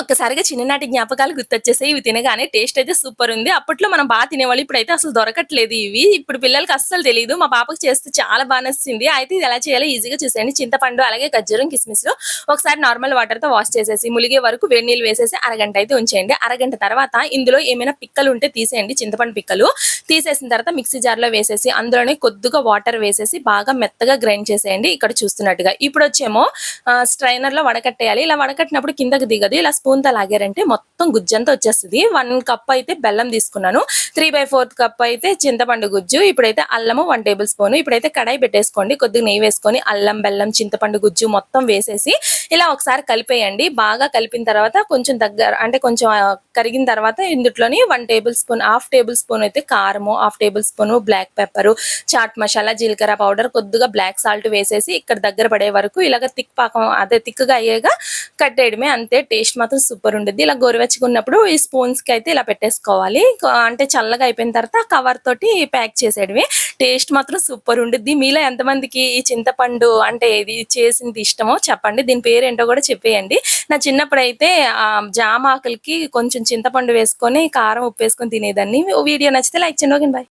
ఒక్కసారిగా చిన్ననాటి జ్ఞాపకాలు గుర్తొచ్చేసాయి. ఇవి తినగానే టేస్ట్ అయితే సూపర్ ఉంది. అప్పట్లో మనం తినేవాళ్ళు. ఇప్పుడైతే అసలు దొరకట్లేదు ఇవి. ఇప్పుడు పిల్లలకి అస్సలు తెలీదు. మా పాపకి చేస్తే చాలా నచ్చింది. అయితే ఇది ఎలా చేయాలో ఈజీగా చూసేయండి. చింతపండు, అలాగే ఖర్జూరం, కిస్మిస్‌లు ఒకసారి నార్మల్ వాటర్‌తో వాష్ చేసేసి, ములిగే వరకు వేడి నీళ్ళు వేసేసి అరగంట అయితే ఉంచేయండి. అరగంట తర్వాత ఇందులో ఏమైనా పిక్కలు ఉంటే తీసేయండి. చింతపండు పిక్కలు. తీసేసిన తర్వాత మిక్సీ జార్‌లో వేసేసి, అందులోనే కొద్దిగా వాటర్ వేసేసి బాగా మెత్తగా గ్రైండ్ చేసేయండి. ఇక్కడ చూస్తున్నట్టుగా. ఇప్పుడొచ్చేమో స్ట్రైనర్‌లో వడకట్టేయాలి. ఇలా వడకట్టినప్పుడు కిందకి దిగదు. ఇలా స్పూన్‌తో లాగారంటే మొత్తం గుజ్జంతా వచ్చేస్తది. 1 కప్ అయితే బెల్లం తీసుకున్నాను. 3/4 కప్ అయితే చింతపండు గుజ్జు. ఇప్పుడైతే అల్లము 1 టేబుల్ స్పూన్. ఇప్పుడైతే కడాయి పెట్టేసుకోండి. కొద్దిగా నెయ్యి వేసుకొని అల్లం, బెల్లం, చింతపండు గుజ్జు మొత్తం వేసేసి ఇలా ఒకసారి కలిపేయండి. బాగా కలిపిన తర్వాత కొంచెం అంటే కొంచెం కరిగిన తర్వాత ఇందుట్లోని 1 tablespoon, half tablespoon అయితే కారము, half tablespoon black pepper, chaat masala, జీలకర్ర పౌడర్, కొద్దిగా బ్లాక్ సాల్ట్ వేసేసి ఇక్కడ దగ్గర పడే వరకు ఇలాగ తిక్కుగా అయ్యేగా కట్టేయడమే. అంతే. టేస్ట్ మాత్రం సూపర్ ఉండిద్ది. ఇలా గోరువెచ్చగా ఉన్నప్పుడు ఈ స్పూన్స్‌కి అయితే ఇలా పెట్టేసుకోవాలి. అంటే చల్లగా అయిపోయిన తర్వాత కవర్ తోటి ప్యాక్ చేసేయడమే. టేస్ట్ మాత్రం సూపర్ ఉండిద్ది. మీలో ఎంతమందికి ఈ చింతపండు అంటే ఇది చేసింది ఇష్టమో చెప్పండి. దీని పేరేంటో కూడా చెప్పేయండి. నా చిన్నప్పుడైతే జామ ఆకులకి కొంచెం చింతపండు వేసుకొని కారం, ఉప్పు వేసుకొని తినేదాన్ని. వీడియో నచ్చితే లైక్ చేయండి. ఓకే. బై.